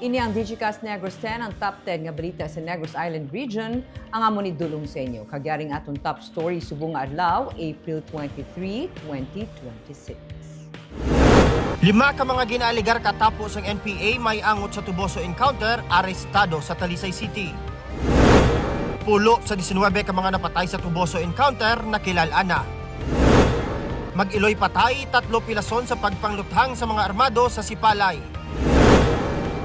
Ini ang Digicast Negros X, ang top 10 nga balita sa Negros Island region. Ang amo ni dulong sa inyo. Kagyaring atong top story subong nga adlaw, April 23, 2026. 5 ka mga ginaaligar katapos ang NPA may angot sa Toboso encounter, arestado sa Talisay City. 10 sa 19 ka mga napatay sa Toboso encounter, nakilala na. Mag-iloy patay, 3 pilason sa pagpangluthang sa mga armado sa Sipalay.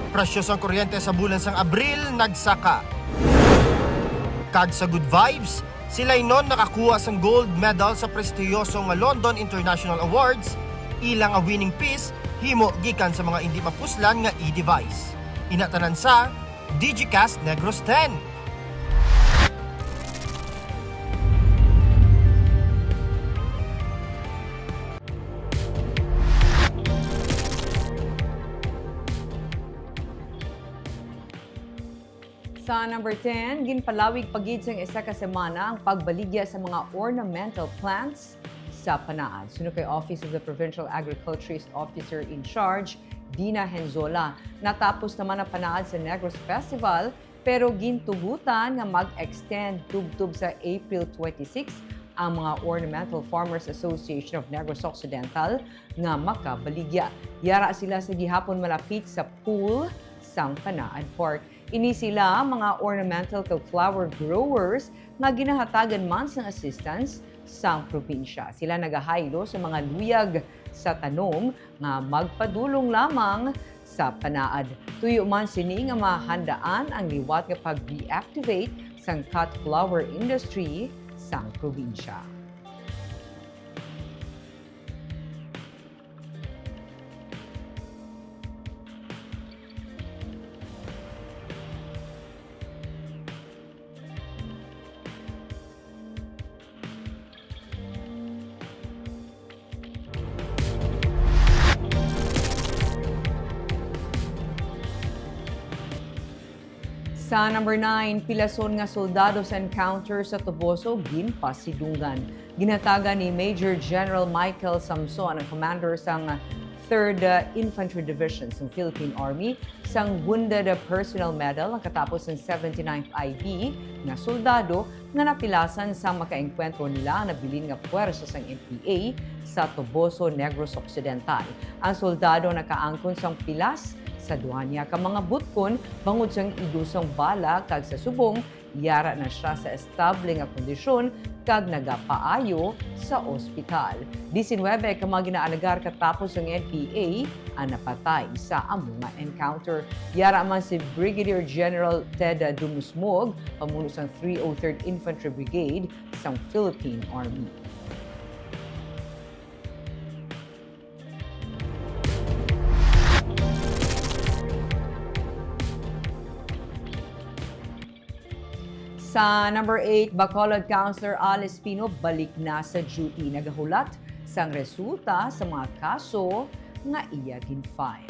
Presyos ang kuryente sa bulan sang Abril, nagsaka. Kag sa good vibes, sila'y non nakakuha sang gold medal sa prestiyosong London International Awards. Ilang a winning piece, himo gikan sa mga hindi mapuslan nga e-device. Inatanan sa Digicast Negros X. Sa number 10, ginpalawig pagid sa isa ka semana ang pagbaligya sa mga ornamental plants sa Panaan. Sunod kay Office of the Provincial Agriculturist Officer in Charge, Dina Henzola. Natapos naman ang Panaan sa Negros Festival, pero gintugutan nga mag-extend tubtub sa April 26 ang mga Ornamental Farmers Association of Negros Occidental nga makabaligya. Yara sila sa gihapon malapit sa pool sang Panaan Park. Ini sila mga ornamental kag flower growers nga ginahatagan man sang assistance sang probinsya. Sila nagahaylo sa mga luyag sa tanom nga magpadulong lamang sa panaad. Tuyo man sini nga mahandaan ang liwat nga pag-reactivate sang cut flower industry sang probinsya. Sa number 9, pilason nga soldado sa encounter sa Toboso, ginpasidungan. Ginatagan ni Major General Michael Samson, ang commander sang 3rd Infantry Division ng Philippine Army, sang Wounded Personnel Medal ang katapos ng 79th IB nga soldado nga napilasan sa makaengkwentro nila na bilin nga puwersa sang NPA sa Toboso, Negros Occidental. Ang soldado nakaangkon sang pilas sa duanya ka mga butkon bangod sang idusang bala kag sa subong yara na siya sa estable nga kondisyon kag nagapaayo sa ospital. 19 ka mga ginaalagar katapos ang NPA ang napatay sa among encounter. Yara man si Brigadier General Ted Dumusmog, pamuno sang 303rd Infantry Brigade sang Philippine Army. Sa number 8, Bacolod Councilor Alice Pino balik na sa duty. Nagahulat sang resulta sa mga kaso nga iya gin-file.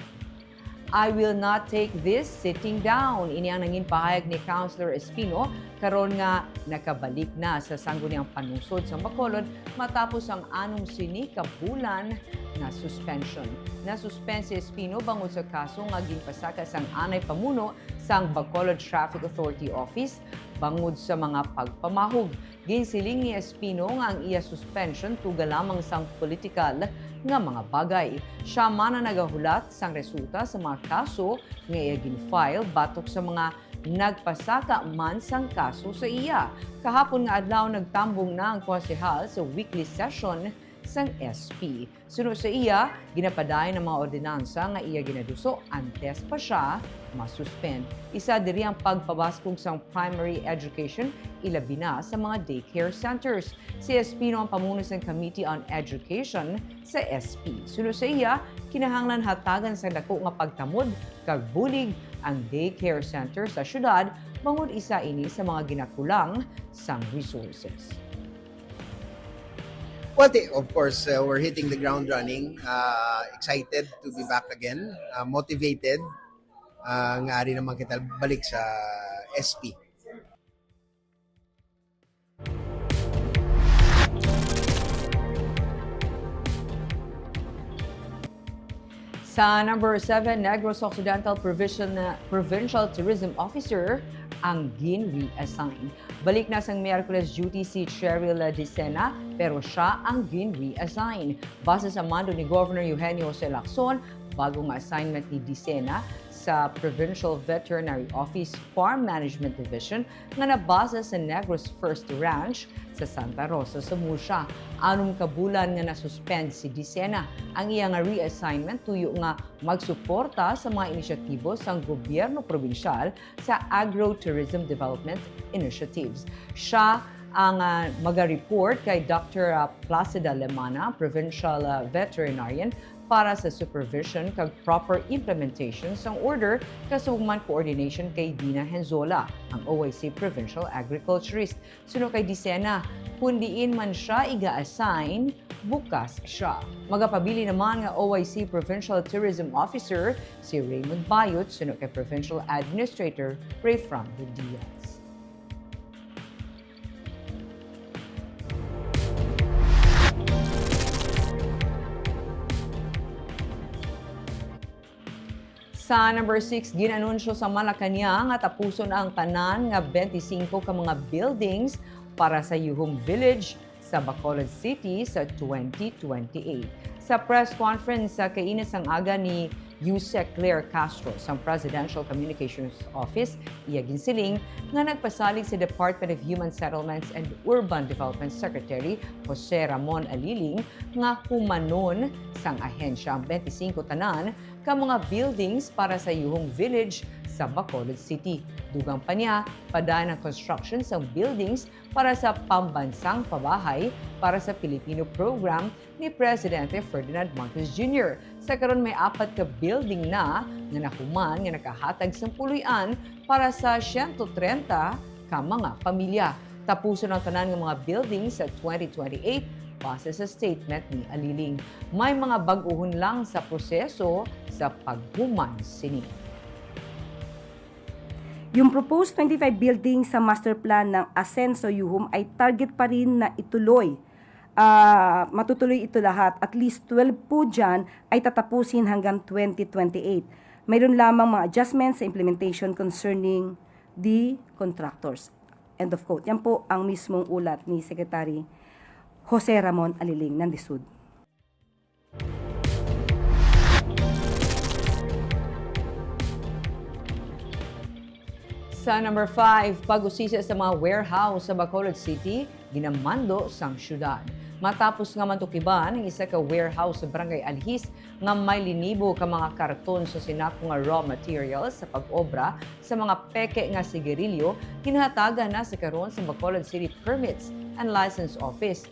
I will not take this sitting down. Ini ang nangin pahayag ni Councilor Espino karon nga nakabalik na sa sangguniang panusod sa Bacolod matapos ang 6 sini ka bulan na suspension. Nasuspend si Espino bangod sa kaso nga ginpasaka sang anay pamuno sang Bacolod Traffic Authority Office bangod sa mga pagpamahog. Ginsiling ni Espino nga ang iya suspension tuga lamang sang political nga mga bagay. Siya man ang nagahulat sang resulta sa mga kaso nga iya gin-file batok sa mga nagpasaka man sang kaso sa iya. Kahapon nga adlaw nagtambong na ang konsehal sa weekly session sang SP. Sunod sa iya, ginapaday ng mga ordinansa nga iya ginaduso antes pa siya masuspend. Isa diri ang pagpabaskog sang primary education ilabi na sa mga daycare centers. Si Espino ang pamuno sang Committee on Education sa SP. Sunod sa iya, kinahanglan hatagan sa dako nga pagtamod kag bulig ang daycare center sa syudad bangod isa ini sa mga ginakulang sang resources. Well, of course, we're hitting the ground running. Excited to be back again. Motivated. Nga rin naman kita balik sa SP. Sa number 7, Negros Occidental Provincial Tourism Officer ang gin-reassign. Balik na sang Miyerkules duty si Cheryl Dicena pero siya ang gin-reassign. Base sa mando ni Governor Eugenio C. Lacson, bagong assignment ni Dicena sa Provincial Veterinary Office Farm Management Division nga nabasa sa Negros First Ranch sa Santa Rosa sa Musha. Anong kabulan nga nasuspend si Dicena ang iyang reassignment tuyo nga magsuporta sa mga inisyatibo sa gobyerno probinsyal sa agro-tourism development initiatives. Siya ang mag-report kay Dr. Placida Lemana, Provincial Veterinarian, para sa supervision kag proper implementation sang order kasugman coordination kay Dina Henzola, ang OIC Provincial Agriculturist. Suno kay Dicena, kundiin man siya iga-assign, bukas siya. Magapabili naman nga OIC Provincial Tourism Officer si Raymond Bayot, suno kay Provincial Administrator Ray Franco Diaz. Sa number 6, ginanunsyo sa Malacanang at tapuson ang tanan nga 25 ka mga buildings para sa Yuhong Village sa Bacolod City sa 2028. Sa press conference sa kainis ang aga ni Yusek Claire Castro sa Presidential Communications Office, iya ginsiling nga nagpasalig si Department of Human Settlements and Urban Development Secretary Jose Ramon Aliling nga humanon sang ahensya ang 25 tanan ka mga buildings para sa Yuhong Village sa Bacolod City. Dugang pa niya, padaan ang construction sa buildings para sa pambansang pabahay para sa Filipino program ni Presidente Ferdinand Marcos Jr. Sa karon may 4 ka building na nga nahuman nga nakahatag sa puluyan para sa 130 ka mga pamilya. Tapuson ang tanan ng mga buildings sa 2028 base sa statement ni Aliling. May mga bag-ohon lang sa proseso sa paghuman sini. Yung proposed 25 buildings sa master plan ng Asenso Yuhum ay target pa rin na ituloy. Matutuloy ito lahat. At least 12 po dyan ay tatapusin hanggang 2028. Mayroon lamang mga adjustments sa implementation concerning the contractors. End of quote. Yan po ang mismong ulat ni Secretary Jose Ramon Aliling ng DSUD. Sa number 5, pag-usisa sa mga warehouse sa Bacolod City, ginamando sang syudad. Matapos nga mantukiban ang isa ka warehouse sa Barangay Alhis nga may linibo ka mga karton sa sinako nga raw materials sa pag-obra sa mga peke nga sigarilyo, kinahatagan na sa karon sa Bacolod City Permits and License Office.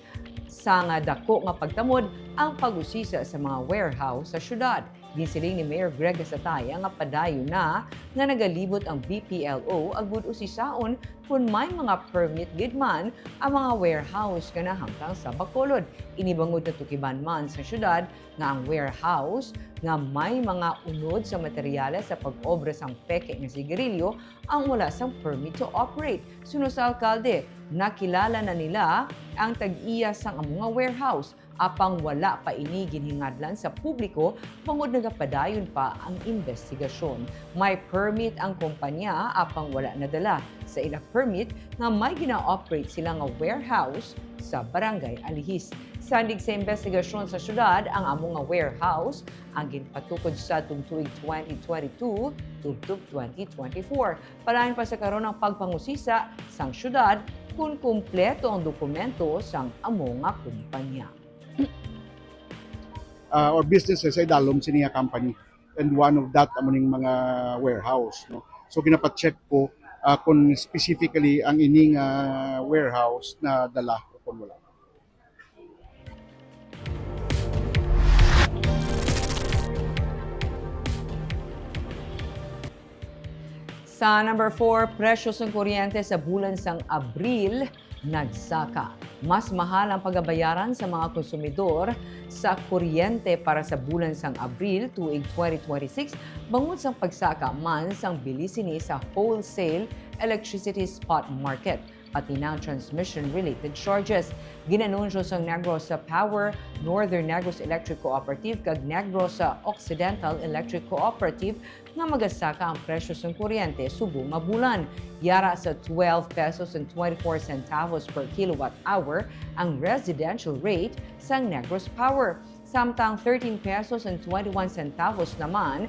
Sa nga dako nga pagtamod ang pag-usisa sa mga warehouse sa syudad. Ginsiling ni Mayor Greg Sataya nga padayon na nga nagalibot ang BPLO agud usisaon kung may mga permit gid man ang mga warehouse nga nahangtang sa Bacolod. Inibangod na tukiban man sa syudad nga ang warehouse nga may mga unod sa materyales sa pag-obra sang peke nga sigarilyo ang wala sang permit to operate. Suno sa alkalde, nakilala na nila ang tag-iya sang mga warehouse apang wala pa ini ginhingadlan sa publiko bangod nagapadayon pa ang investigasyon. May permit ang kumpanya apang wala nadala sa ila permit nga may gina-operate sila nga warehouse sa Barangay Alihis. Sandig sa investigasyon sa syudad, ang among nga warehouse ang ginpatukod sa tuig 2022 tubtub 2024. Palain pa sa karon ang pagpangusisa sang syudad kung kumpleto ang dokumento sang among nga kumpanya. Or businesses ay dalom sa niya company, and one of that amuning mga warehouse, no. So ginapat-check ko kung specifically ang ining warehouse na dala kung wala. Sa number 4, presyo ng kuryente sa bulan sang Abril nagsaka. Mas mahal ang pagabayaran sa mga konsumidor sa kuryente para sa bulan sang Abril tuig 2026 bangod sang pagsaka man sang bilisini sa wholesale electricity spot market. pati ng transmission-related charges. Ginanunsyo sa Negros Power, Northern Negros Electric Cooperative kag Negros Occidental Electric Cooperative nga magasaka ang presyo sa kuryente subong nga bulan. Yara sa 12 pesos and 24 centavos per kilowatt hour ang residential rate sa Negros Power. Samtang 13 pesos and 21 centavos naman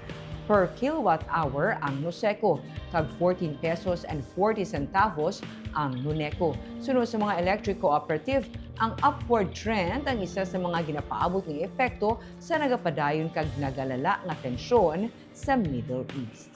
per kilowatt hour ang Nuseco, kag 14 pesos and 40 centavos ang Nuneco. Sunod sa mga electric cooperative, ang upward trend ang isa sa mga ginapaabot ng epekto sa nagapadayon kag nagalala nga tensyon sa Middle East.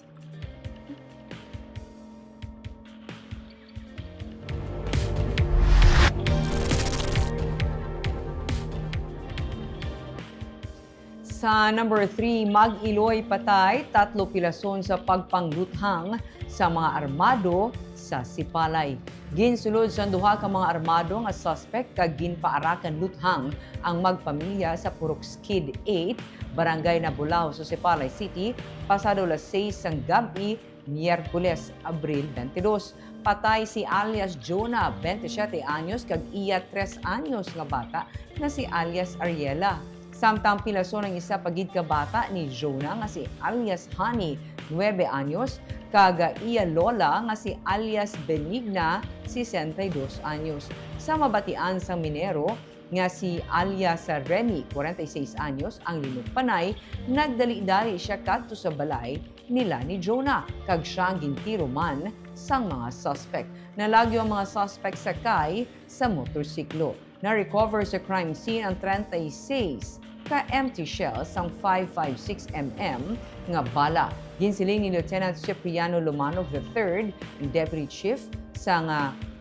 Sa number 3, mag-iloy patay, 3 pilason sa pagpangluthang sa mga armado sa Sipalay. Ginsulod sa duha ka mga armado nga suspect kag ginpaarakan luthang ang magpamilya sa Purok Skid 8, Barangay Nabulaw sa Sipalay City, pasado las 6 sang gabi, Miyerkules, Abril 22. Patay si alias Jonah, 27 anyos, kag iya 3 anyos nga bata na si alias Ariela. Samtang pilason ang isa pagid ka bata ni Jonah nga si alias Honey, 9 anyos, kaga iya lola nga si alias Benigna, 62 anyos. Sa mabatian sang minero nga si alias Remy, 46 anyos, ang linugpanay, nagdali-dali siya kadto sa balay nila ni Jonah, kag siya ang gintiro man sang mga suspect. Nalagyo ang mga suspect sakay sa motorsiklo. Na-recover sa crime scene ang 36 ka empty shells ang 556 mm nga bala. Ginsiling ni Lieutenant Cipriano Lumanog III, Deputy Chief sa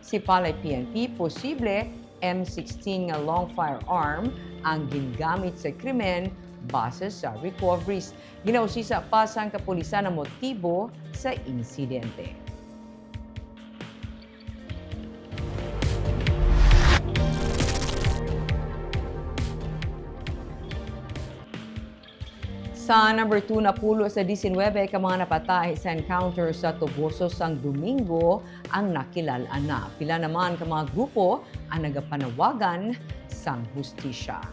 Sipalay PNP, posible M16 nga long firearm ang gingamit sa krimen base sa recoveries. Ginausisa pa sa kapulisan ang motibo sa insidente. Sa number 2, napulo sa 19 ka mga napatay sa encounter sa Toboso sang Domingo ang nakilalaan na. Pila naman ka mga grupo ang nagapanawagan sang hustisya.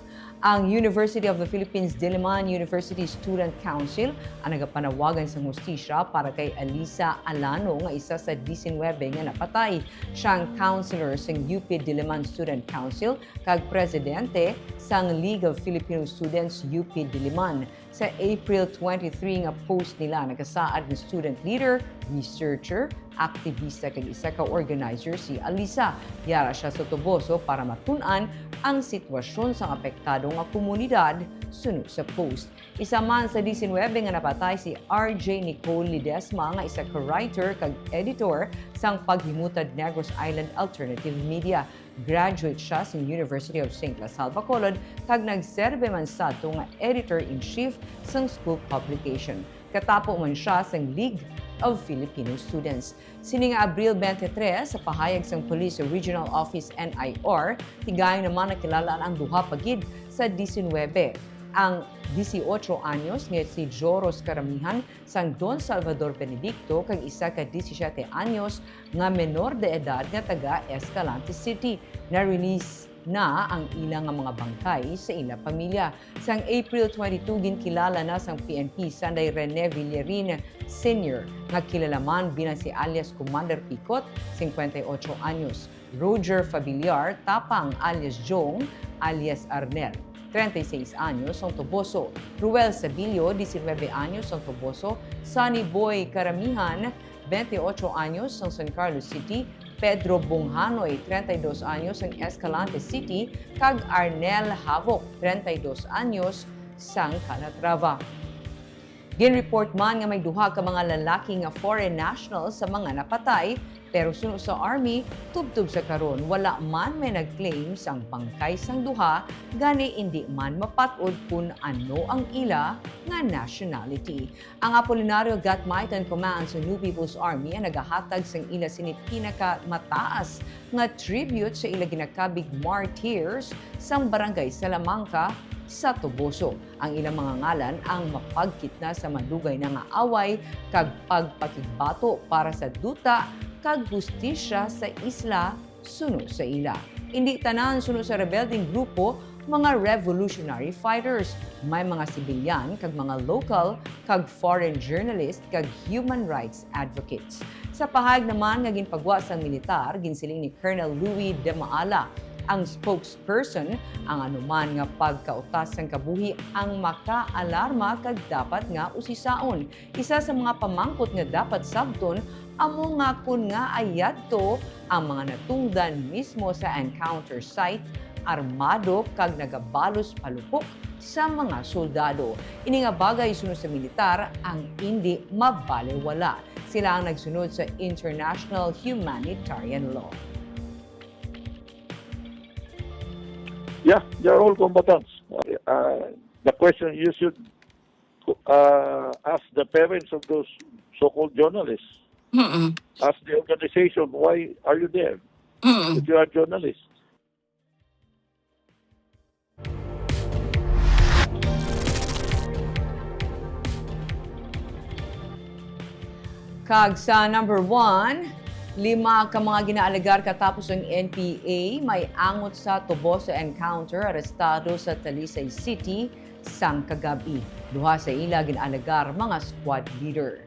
Ang University of the Philippines Diliman University Student Council ang nagapanawagan sa hustisya para kay Alisa Alano nga isa sa 19 nga napatay. Siyang counselor sa UP Diliman Student Council kag presidente sang League of Filipino Students UP Diliman. Sa April 23 nga post nila, nagkasaad ng student leader, researcher, aktivista kag isa ka organizer si Alisa. Yara siya sa Toboso para matun-an ang sitwasyon sa apektado nga komunidad sunod sa post. Isa man sa 19 nga napatay si RJ Nicole Lidesma nga isa ka writer kag editor sang paghimutad Negros Island Alternative Media. Graduate siya sa University of St. La Salle Bacolod kag nagserbe man sa ato nga editor-in-chief sang school publication. Katapo man siya sa League of Filipino Students. Sining Abril 23 sa pahayag sang Police Regional Office NIR, tigay naman nakilalaan ang duha pagid sa 19. Ang 18 anyos nga si Joros Karamihan sang Don Salvador Benedicto kag isa ka 17 anyos nga menor de edad nga taga Escalante City. Na-release na ang ilang nga mga bangkay sa ilang pamilya. Sang April 22 ginkilala na sang PNP Sanday Rene Villarin Sr. nga kilalaman bilang si alias Commander Picot, 58 anyos. Roger Fabiliar Tapang alias Jong alias Arnel, 36 anyos ang Toboso. Ruel Sabilio, 19 anyos ang Toboso. Sunny Boy Karamihan, 28 anyos ang San Carlos City. Pedro Bonghanoy, 32 anyos ang Escalante City. Kag Arnel Havok, 32 anyos sang Calatrava. Gin-report man nga may duha ka mga lalaki nga foreign nationals sa mga napatay, pero sunod sa Army, tubtub sa karon wala man may nag-claim sang bangkay sang duha, gani hindi man mapatod kung ano ang ila nga nationality. Ang Apolinario Gatmaitan Command sa New People's Army ang nagahatag sang ila sinit pinaka mataas nga tribute sa ila ginakabig martyrs sang Barangay Salamanca sa Toboso. Ang ilang mga ngalan ang mapagkitna sa madugay na nga away kag pagpakigbato para sa duta kag hustisya sa isla suno sa ila. Hindi tanan suno sa rebelding grupo mga revolutionary fighters. May mga sibilyan, kag mga local, kag foreign journalist, kag human rights advocates. Sa pahayag naman nga ginpagwa sa militar, ginsiling ni Colonel Louis de Maala, ang spokesperson, ang anuman nga pagkautas ng kabuhi ang makaalarma kag dapat nga usisaon. Isa sa mga pamangkot nga dapat sabton amo nga kun nga ayadto ang mga natungdan mismo sa encounter site, armado kag nagabalos palupok sa mga soldado. Ini nga bagay sunod sa militar ang hindi mabalewala. Sila ang nagsunod sa international humanitarian law. Yeah, they're all combatants. The question you should ask the parents of those so-called journalists. Ask the organization, why are you there if you are journalists? Kag sa number 1, 5 ka mga ginaalagar katapos ang NPA may angot sa Toboso encounter arestado sa Talisay City sang kagabi. Duha sa ila ginaalagar mga squad leader.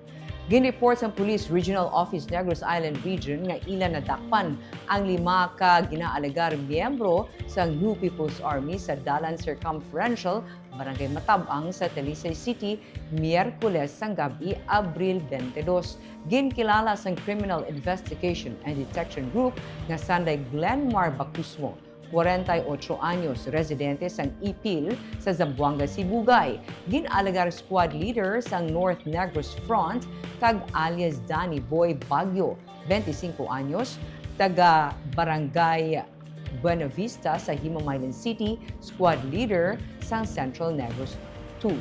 Ginreport sa Police Regional Office Negros Island Region nga ila nadakpan ang 5 ka ginaalagar miyembro sa New People's Army sa Dalan Circumferential, Barangay Matabang sa Talisay City, Miyerkules sang gabi, Abril 22. Ginkilala sa Criminal Investigation and Detection Group nga Sanday Glenmar Bacusmo, 48 anyos, residente sang Ipil sa Zamboanga, Sibugay. Ginalagar squad leader sang North Negros Front kag alias Danny Boy Bagyo, 25 anyos, taga Barangay Buena Vista sa Himamaylan City, squad leader sang Central Negros 2.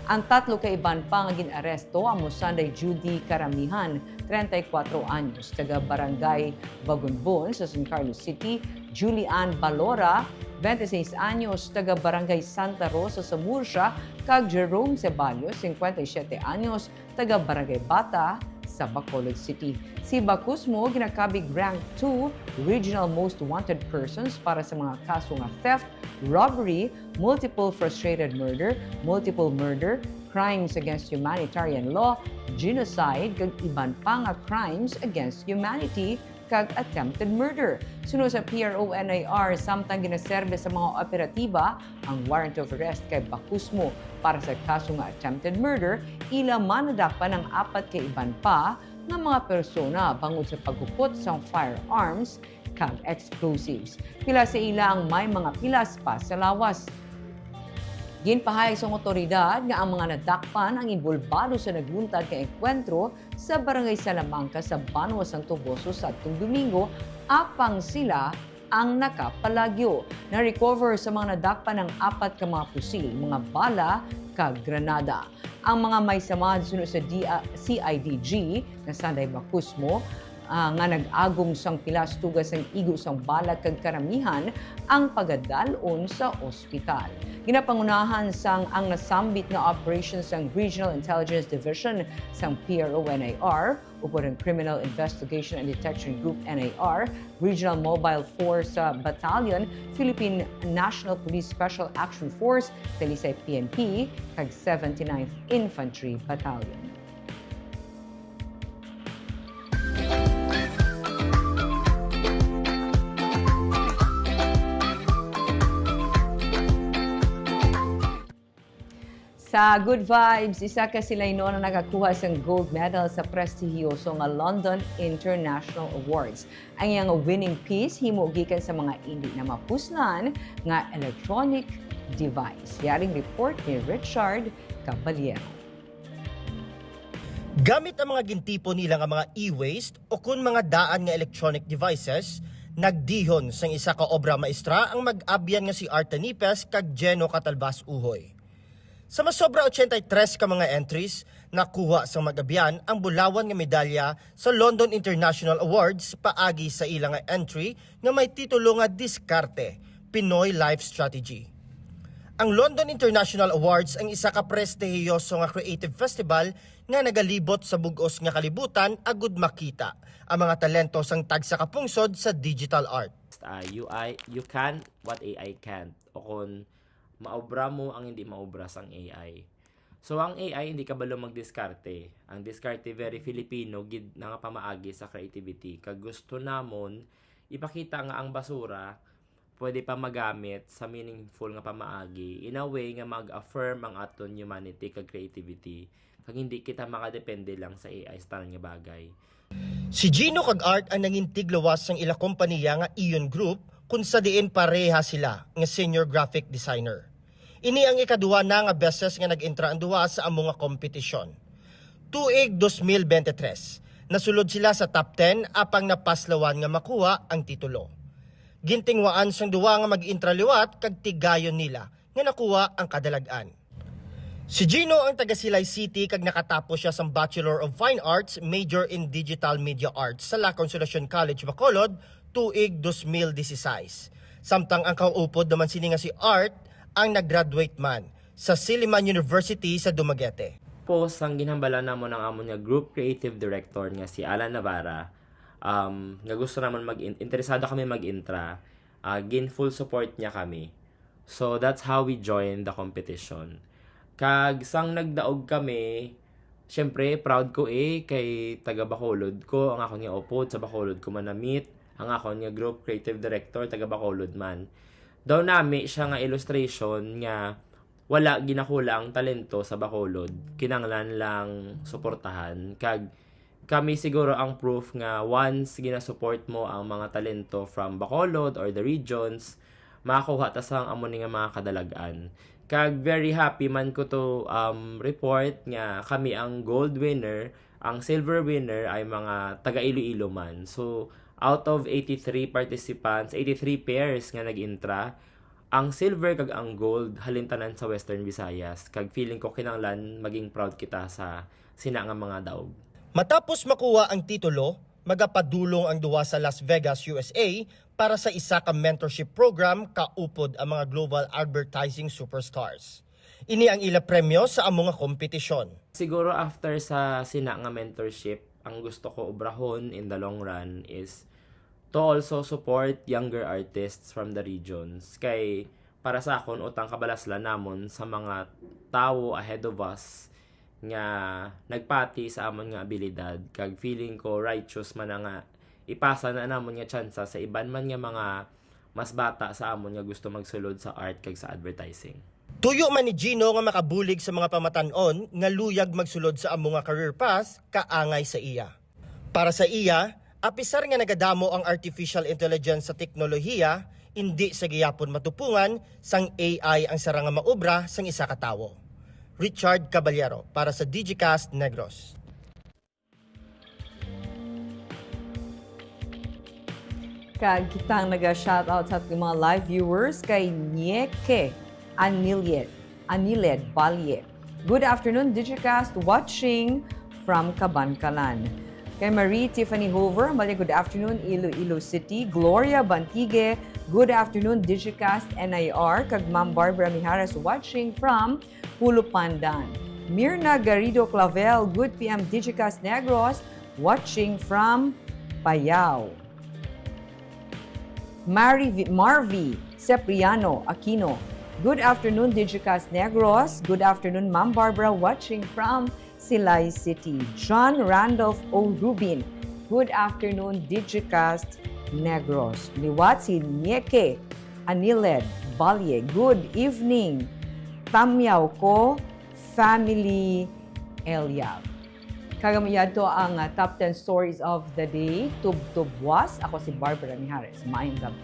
Ang 3 ka iban pa nga ginaresto amo Sunday Judy Karamihan, 34 anyos, taga Barangay Bagunbon sa San Carlos City, Julian Balora, 26 anyos, taga Barangay Santa Rosa sa Murcia, kag Jerome Ceballos, 57 anyos, taga Barangay Bata sa Bacolod City. Si Bacusmo ginakabig rank 2 regional most wanted persons para sa mga kaso nga theft, robbery, multiple frustrated murder, multiple murder, crimes against humanitarian law, genocide, kag iban pa nga crimes against humanity kag attempted murder. Sunod sa PRO-NIR, samtang ginaserbe sa mga operatiba ang warrant of arrest kay Bacusmo para sa kaso nga attempted murder, ila manadakpan ang 4 ka iban pa nga mga persona bangod sa paghupot sa firearms kag explosives. Pila sa ila ang may mga pilas pa sa lawas. Ginpahayag sa otoridad nga ang mga nadakpan ang involbado sa nagluntad kay enkwentro sa Barangay Salamanca sa Banwa sang Toboso sa atong Domingo, apang sila ang nakapalagyo. Na-recover sa mga nadakpan ng 4 ka mga pusil, mga bala kag granada. Ang mga may samad sunod sa CIDG na Sanday Bacusmo nga nag-agom sang pilas tugas ang igo sang bala kag karamihan ang pagadalon sa ospital. Ginapangunahan sang ang nasambit nga operations sang Regional Intelligence Division sang PRO-NIR, upod ang Criminal Investigation and Detection Group NIR, Regional Mobile Force Battalion, Philippine National Police Special Action Force, Talisay PNP, kag 79th Infantry Battalion. Sa Good Vibes, isa ka sila na nakakuha sang gold medal sa prestihiyoso nga London International Awards. Ang iyang winning piece himo gikan sa mga hindi na mapuslan nga electronic device. Yaring report ni Richard Caballero. Gamit ang mga gintipo nila nga mga e-waste o kun mga daan nga electronic devices, nagdihon sang isa ka obra maestra ang mag-abyan nga si Arta Nipes kag Geno Catalbas Uhoy. Sa masobra 83 ka mga entries, nakuha sa mag-abyan ang bulawan nga medalya sa London International Awards paagi sa ilang entry nga may titulo nga Diskarte, Pinoy Life Strategy. Ang London International Awards ang isa ka prestihiyoso nga creative festival nga nagalibot sa bug-os nga kalibutan agud makita ang mga talento sang tagsa ka pungsod sa digital art. You can what AI can't. O kung maobra mo ang hindi maobra sang AI. So ang AI hindi kabalo magdiskarte. Ang diskarte very Filipino gid na nga pamaagi sa creativity. Kag gusto namon ipakita nga ang basura pwede pa magamit sa meaningful nga pamaagi in a way nga mag-affirm ang aton humanity kag creativity kag hindi kita makadepende lang sa AI sa tanan nga bagay. Si Gino kag Art ang nangintig lawas sang ila kompanya nga Ion Group kung sa diin pareha sila nga senior graphic designer. Ini ang ikaduha na nga beses nga nag-intra ang duwa sa among nga kompetisyon. Tuig 2023, nasulod sila sa top 10 apang napaslawan nga makuha ang titulo. Gintingwaan sang duwa nga mag-intra liwat kag tigayon nila nga nakuha ang kadalagan. Si Gino ang taga Silay City kag nakatapos siya sang Bachelor of Fine Arts major in Digital Media Arts sa La Consolacion College, Bacolod, tuig 2016. Samtang ang kauupod naman sini nga si Art ang nag-graduate man sa Silliman University sa Dumaguete. Post ang ginhambala namo ng amon nga group creative director nga si Alan Navarra. Nga gusto naman interesado kami mag-intra. Gin full support niya kami. So that's how we joined the competition. Kag sang nagdaog kami, syempre proud ko kay taga Bacolod ko, ang ako nga upod sa Bacolod ko man na-meet, ang ako nga group creative director taga Bacolod man. Daw nami siya nga illustration nga wala ginakula ang talento sa Bacolod, kinanglan lang suportahan. Kag kami siguro ang proof nga once ginasupport mo ang mga talento from Bacolod or the regions, makakuha ta sang amon nga mga kadalagan. Kag very happy man ko to report nga kami ang gold winner, ang silver winner ay mga taga Iloilo man. So out of 83 participants, 83 pairs nga nag-intra, ang silver kag ang gold halintanan sa Western Visayas. Kag feeling ko kinanglan maging proud kita sa sina nga mga daog. Matapos makuha ang titulo, magapadulong ang duwa sa Las Vegas, USA para sa isa ka mentorship program kaupod ang mga global advertising superstars. Ini ang ila premyo sa among nga kompetisyon. Siguro after sa sina nga mentorship, ang gusto ko obrahon in the long run is to also support younger artists from the regions. Kay para sa akon utang kabalaslan namon sa mga tawo ahead of us nga nagpati sa amon nga abilidad. Kag feeling ko righteous man nga ipasa na namon nga tsansa sa iban man nga mga mas bata sa amon nga gusto magsulod sa art kag sa advertising. Tuyo man ni Gino nga makabulig sa mga pamatan-on nga luyag magsulod sa among nga career path kaangay sa iya. Para sa iya, apisar nga nagadamo ang artificial intelligence sa teknolohiya, hindi sa giyapon matupungan sang AI ang sarang nga maobra sang isa ka tawo. Richard Caballero para sa Digicast Negros. Kag kitang naga-shoutout sa ating mga live viewers kay Nieke Aniled Balye. Good afternoon, Digicast watching from Kabankalan. Kay Marie Tiffany Hover, good afternoon, Iloilo City. Gloria Bantige, good afternoon, Digicast NIR. Kag Ma'am Barbara Mijares watching from Pulo Pandan. Mirna Garrido Clavel, good PM Digicast Negros, watching from Payao. Marvi Sepriano Aquino, good afternoon, Digicast Negros. Good afternoon, Ma'am Barbara, watching from Silay City. John Randolph O. Rubin, good afternoon, Digicast Negros. Liwat si Nieke Aniled Balye, good evening, Tamyaw ko Family Eliab. Kagamiyad to ang top 10 stories of the day. Tubwas. Ako si Barbara Mijares. Maayong gabi.